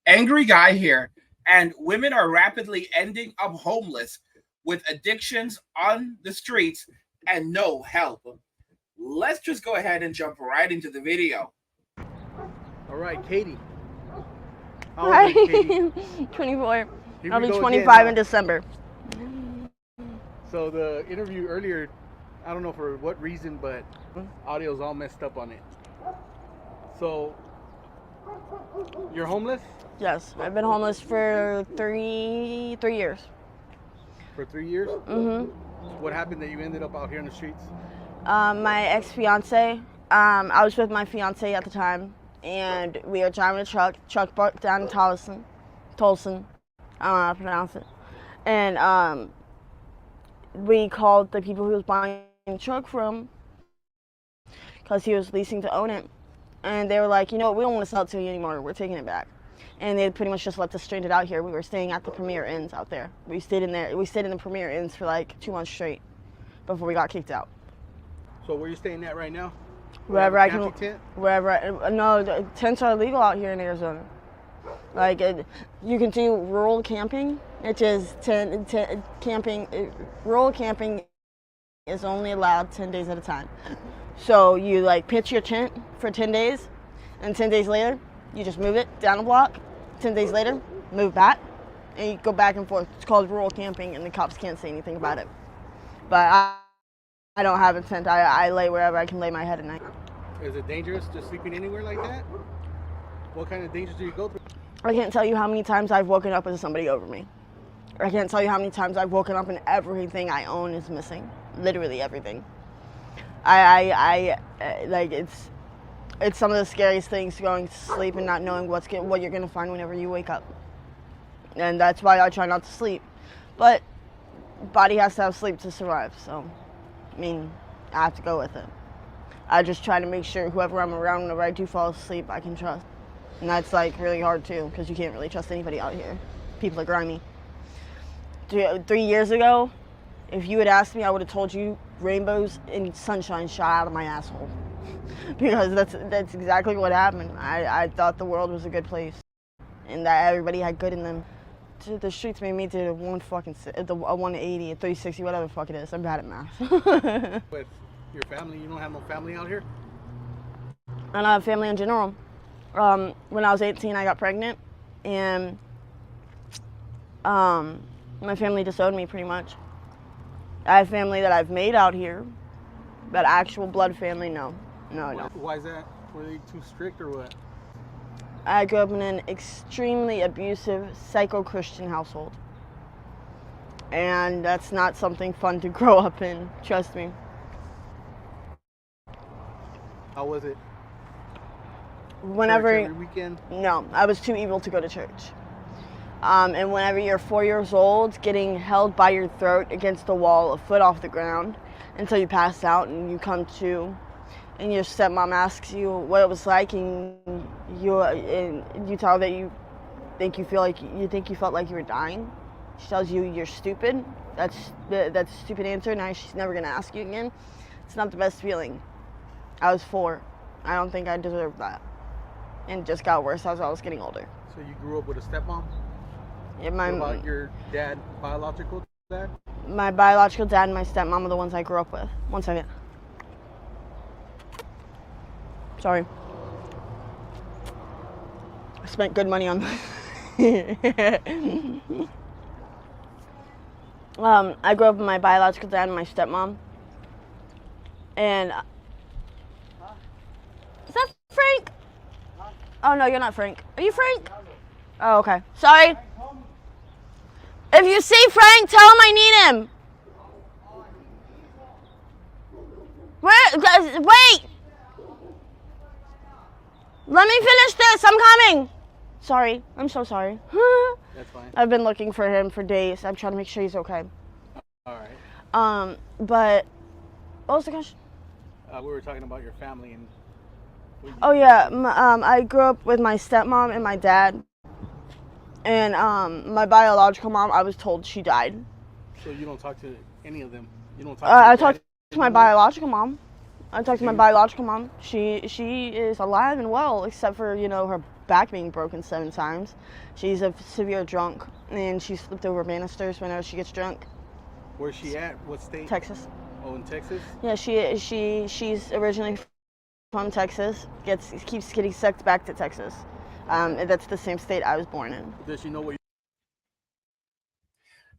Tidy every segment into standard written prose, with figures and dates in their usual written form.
Angry guy here, and women are rapidly ending up homeless with addictions on the streets and no help. Let's just go ahead and jump right into the video. All right, Katie. How Hi. old are you, Katie? 24. Here I'll we be go 25 again, in December. So the interview earlier, I don't know for what reason, but audio's all messed up on it. So, you're homeless? Yes, I've been homeless for three years. For 3 years? Mhm. What happened that you ended up out here in the streets? My ex-fiance. I was with my fiance at the time, and we were driving a truck broke down in Tolson. I don't know how to pronounce it. And we called the people who was buying the truck from, because he was leasing to own it. And they were like, you know what, we don't want to sell it to you anymore. We're taking it back. And they pretty much just left us stranded out here. We were staying at the Premier Inns out there. We stayed in the Premier Inns for like 2 months straight before we got kicked out. So where you staying at right now? Wherever I can. Camping tent? No, the tents are illegal out here in Arizona. Like you can do rural camping, which is rural camping is only allowed 10 days at a time. So you like pitch your tent for 10 days, and 10 days later, you just move it down a block. 10 days later, move back, and you go back and forth. It's called rural camping, and the cops can't say anything about it. But I don't have a tent. I lay wherever I can lay my head at night. Is it dangerous just sleeping anywhere like that? What kind of dangers do you go through? I can't tell you how many times I've woken up with somebody over me. I can't tell you how many times I've woken up and everything I own is missing. Literally everything. I like it's some of the scariest things, going to sleep and not knowing what you're gonna find whenever you wake up. And that's why I try not to sleep. But body has to have sleep to survive, so I mean, I have to go with it. I just try to make sure whoever I'm around whenever I do fall asleep, I can trust. And that's like really hard too, because you can't really trust anybody out here. People are grimy. 3 years ago, if you had asked me, I would have told you rainbows and sunshine shot out of my asshole. Because that's exactly what happened. I thought the world was a good place, and that everybody had good in them. The streets made me do a 180, a 360, whatever the fuck it is. I'm bad at math. With your family, you don't have no family out here? I don't have family in general. When I was 18, I got pregnant, and my family disowned me pretty much. I have family that I've made out here, but actual blood family, no. No, no. Why is that? Were they too strict or what? I grew up in an extremely abusive, psycho-Christian household. And that's not something fun to grow up in, trust me. How was it? Whenever, church every weekend? No, I was too evil to go to church. And whenever you're 4 years old, getting held by your throat against the wall, a foot off the ground, until you pass out and you come to, and your stepmom asks you what it was like, and you tell her that you think you felt like you were dying. She tells you you're stupid. That's a stupid answer. Now she's never gonna ask you again. It's not the best feeling. I was 4. I don't think I deserved that, and it just got worse as I was getting older. So you grew up with a stepmom? Yeah, what about your dad, biological dad? My biological dad and my stepmom are the ones I grew up with. 1 second. Sorry. I spent good money on this. I grew up with my biological dad and my stepmom. And is that Frank? Oh no, you're not Frank. Are you Frank? Oh, okay. Sorry. If you see Frank, tell him I need him. Wait. Let me finish this. I'm coming. Sorry. I'm so sorry. That's fine. I've been looking for him for days. I'm trying to make sure he's okay. All right. But what was the question? We were talking about your family and. Oh yeah. I grew up with my stepmom and my dad. And my biological mom, I was told she died. So you don't talk to any of them? You don't talk. I talked to my biological mom. I talked to my biological mom. She is alive and well, except for, you know, her back being broken 7 times. She's a severe drunk, and she's flipped over banisters whenever she gets drunk. Where's she at? What state? Texas. Oh, in Texas? Yeah, she's originally from Texas. Keeps getting sucked back to Texas. That's the same state I was born in. Does she know what?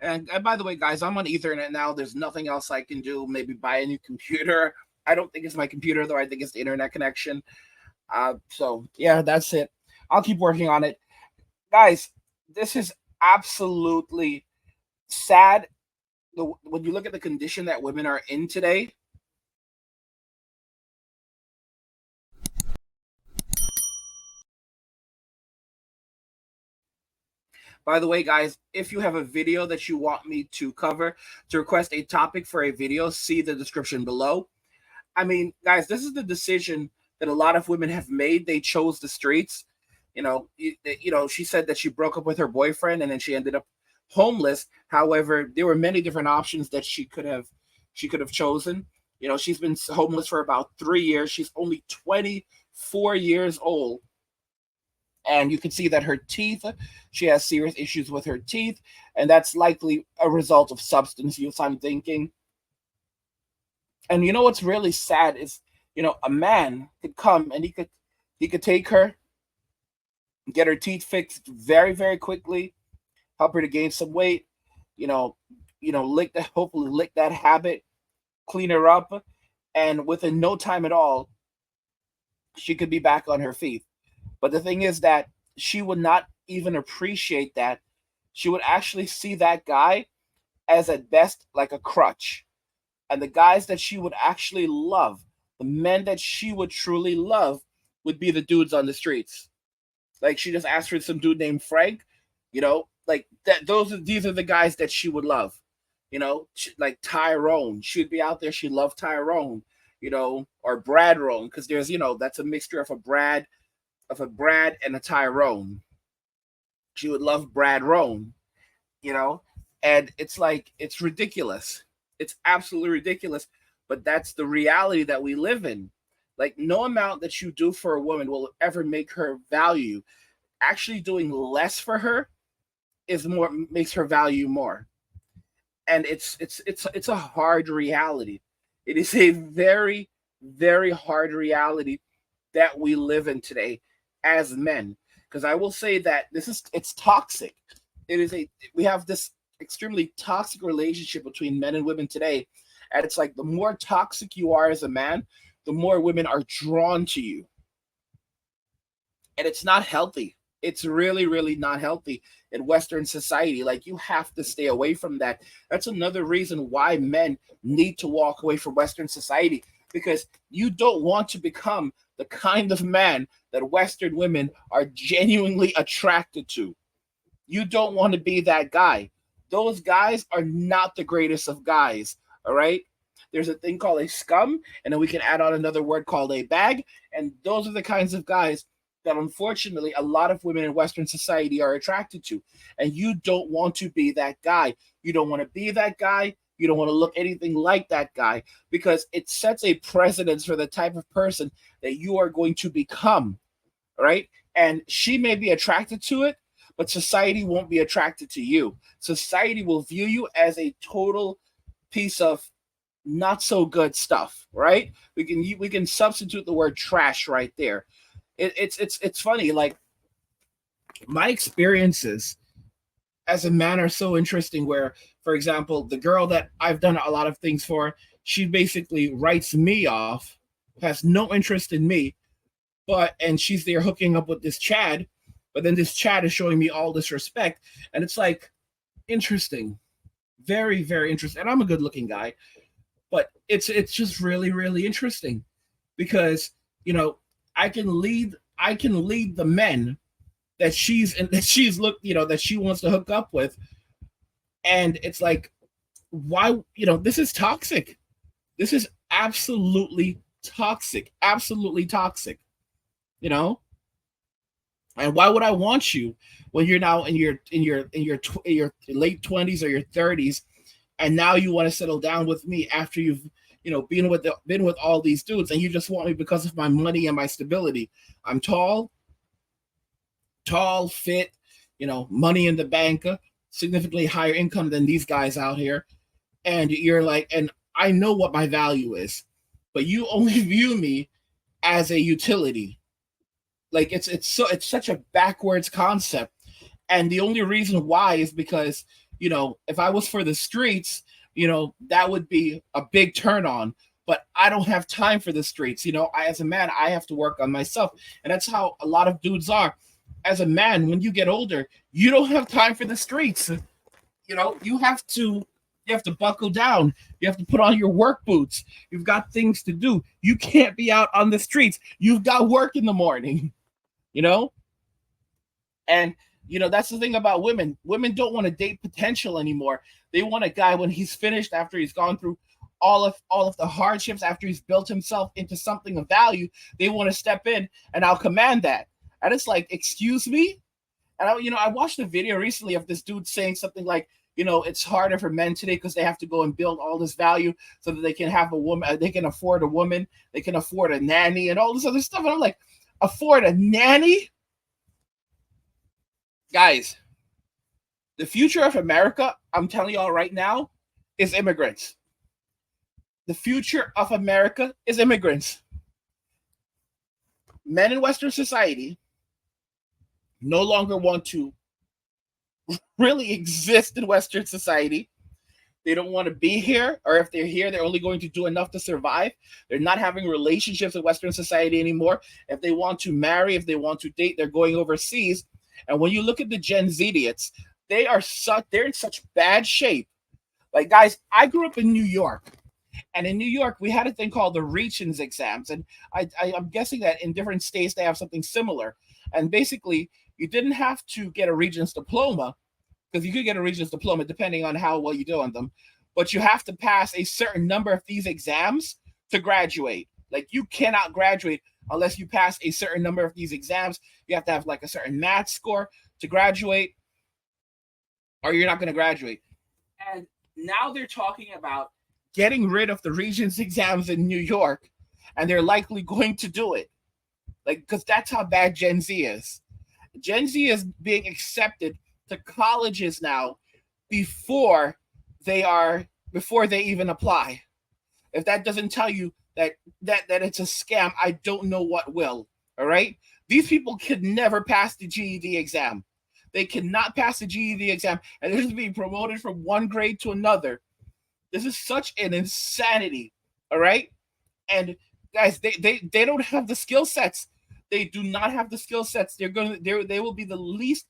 And by the way, guys, I'm on Ethernet now. There's nothing else I can do. Maybe buy a new computer. I don't think it's my computer, though. I think it's the internet connection. So, yeah, that's it. I'll keep working on it. Guys, this is absolutely sad. When you look at the condition that women are in today, by the way, guys, if you have a video that you want me to cover, to request a topic for a video, see the description below. I mean, guys, this is the decision that a lot of women have made. They chose the streets. She said that she broke up with her boyfriend and then she ended up homeless. However, there were many different options that she could have chosen. She's been homeless for about 3 years. She's only 24 years old. And you can see that her teeth, she has serious issues with her teeth, and that's likely a result of substance use, I'm thinking. And you know what's really sad is, a man could come and he could take her, get her teeth fixed very, very quickly, help her to gain some weight, hopefully lick that habit, clean her up, and within no time at all, she could be back on her feet. But the thing is that she would not even appreciate that. She would actually see that guy as at best like a crutch. And the guys that she would actually love, the men that she would truly love, would be the dudes on the streets. Like, she just asked for some dude named Frank, like that. These are the guys that she would love, like Tyrone. She'd be out there. She loved Tyrone, or Brad Roan, because there's, that's a mixture of a Brad and a Tyrone. She would love Brad Roan, and it's ridiculous. It's absolutely ridiculous, but that's the reality that we live in. Like, no amount that you do for a woman will ever make her value. Actually doing less for her makes her value more. And it's a hard reality. It is a very, very hard reality that we live in today as men. Because I will say that it's toxic. We have this extremely toxic relationship between men and women today. And it's like, the more toxic you are as a man, the more women are drawn to you. And it's not healthy. It's really, really not healthy in Western society. Like, you have to stay away from that. That's another reason why men need to walk away from Western society, because you don't want to become the kind of man that Western women are genuinely attracted to. You don't want to be that guy. Those guys are not the greatest of guys, all right? There's a thing called a scum, and then we can add on another word called a bag, and those are the kinds of guys that unfortunately a lot of women in Western society are attracted to. And you don't want to be that guy. You don't want to be that guy. You don't want to look anything like that guy, because it sets a precedence for the type of person that you are going to become, right? And she may be attracted to it, but society won't be attracted to you. Society will view you as a total piece of not so good stuff, right? We can substitute the word trash right there. It's funny, like, my experiences as a man are so interesting, where, for example, the girl that I've done a lot of things for, she basically writes me off, has no interest in me, and she's there hooking up with this Chad, but then this Chad is showing me all this respect, and it's like, interesting, very, very interesting. And I'm a good looking guy, but it's just really, really interesting, because, I can lead the men that that she wants to hook up with. And it's like, why, this is toxic. This is absolutely toxic. Absolutely toxic. And why would I want you when you're now in your late 20s or your 30s, and now you want to settle down with me after you've been with all these dudes, and you just want me because of my money and my stability? I'm tall, tall, fit, money in the bank, significantly higher income than these guys out here. And you're like, and I know what my value is, but you only view me as a utility. Like it's such a backwards concept. And the only reason why is because, if I was for the streets, that would be a big turn on. But I don't have time for the streets. As a man, I have to work on myself. And that's how a lot of dudes are. As a man, when you get older, you don't have time for the streets. You have to buckle down. You have to put on your work boots. You've got things to do. You can't be out on the streets. You've got work in the morning, And, that's the thing about women. Women don't want to date potential anymore. They want a guy when he's finished, after he's gone through all of the hardships, after he's built himself into something of value. They want to step in, and I'll command that. And it's like, excuse me? And I watched a video recently of this dude saying something like, it's harder for men today because they have to go and build all this value so that they can have a woman, they can afford a woman, they can afford a nanny and all this other stuff. And I'm like, afford a nanny? Guys, the future of America, I'm telling y'all right now, is immigrants. The future of America is immigrants. Men in Western society no longer want to really exist in Western society. They don't want to be here, or if they're here, they're only going to do enough to survive. They're not having relationships with Western society anymore. If they want to marry, if they want to date, they're going overseas. And when you look at the Gen Z idiots, they're in such bad shape. Like, guys, I grew up in New York. And in New York, we had a thing called the Regents exams. And I'm guessing that in different states, they have something similar. And basically, you didn't have to get a Regents diploma, because you could get a Regents diploma depending on how well you do on them. But you have to pass a certain number of these exams to graduate. Like, you cannot graduate unless you pass a certain number of these exams. You have to have like a certain math score to graduate, or you're not going to graduate. And now they're talking about getting rid of the Regents exams in New York, and they're likely going to do it. Like, because that's how bad Gen Z is. Gen Z is being accepted to colleges now before they even apply. If that doesn't tell you that it's a scam, I don't know what will. All right? These people could never pass the GED exam. They cannot pass the GED exam, and they're just being promoted from one grade to another. This is such an insanity. All right? And guys, they don't have the skill sets. They do not have the skill sets. They will be the least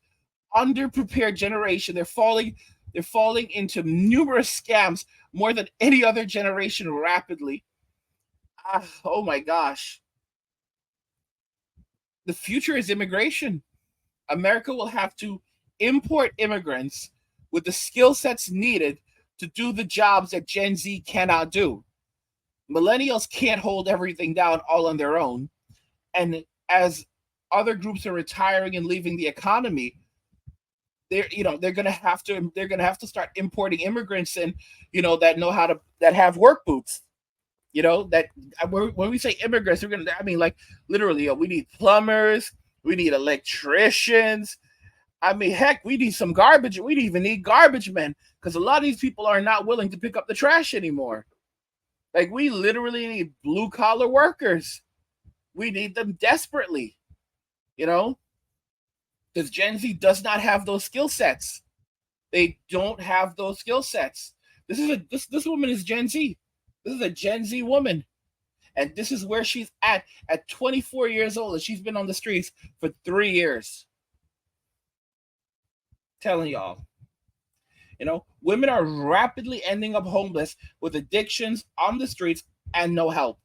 underprepared generation. They're falling into numerous scams more than any other generation rapidly. Oh my gosh. The future is immigration. America will have to import immigrants with the skill sets needed to do the jobs that Gen Z cannot do. Millennials can't hold everything down all on their own. And as other groups are retiring and leaving the economy, they're gonna have to start importing immigrants in, that have work boots. That when we say immigrants, I mean like literally, we need plumbers, we need electricians. I mean, heck, we need some garbage. We even need garbage men, because a lot of these people are not willing to pick up the trash anymore. Like, we literally need blue collar workers. We need them desperately, because Gen Z does not have those skill sets. They don't have those skill sets. This woman is Gen Z. This is a Gen Z woman. And this is where she's at 24 years old. And she's been on the streets for 3 years. Telling y'all. Women are rapidly ending up homeless with addictions on the streets and no help.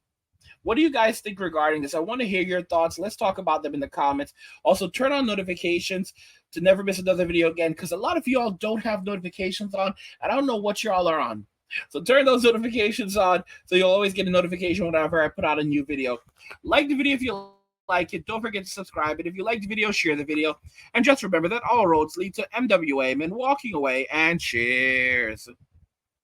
What do you guys think regarding this? I want to hear your thoughts. Let's talk about them in the comments. Also, turn on notifications to never miss another video again, because a lot of y'all don't have notifications on. I don't know what y'all are on. So turn those notifications on so you'll always get a notification whenever I put out a new video. Like the video if you like it. Don't forget to subscribe. And if you like the video, share the video. And just remember that all roads lead to MWA, men walking away. And cheers.